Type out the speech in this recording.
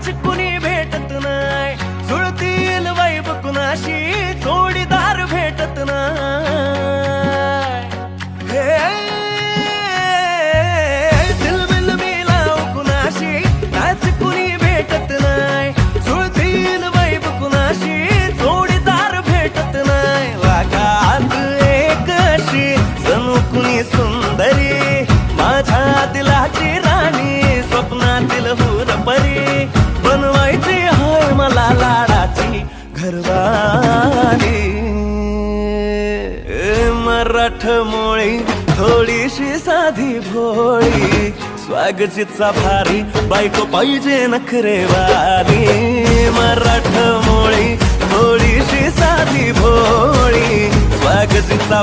Match कुणी भेटत नाही, जुळतील वाईब कुणाशी जोडीदार भेटत नाही. दिल बिल मिलाव कुणाशी मॅच कुणी भेटत नाही, जुळतील वाईब कुणाशी जोडीदार भेटत नाही. वागात एक अशी जणू कुणी सुंदरी, माझ्या दिलाची राणी, स्वप्नातील हुरपरी, बनवायची हाय मला लाडाची घरवाली. मराठमोळी थोडीशी साधी भोळी, स्वागतीचा भारी बायको पाहिजे नखरेवाली. मराठमोळी थोडीशी साधी भोळी, स्वागतीचा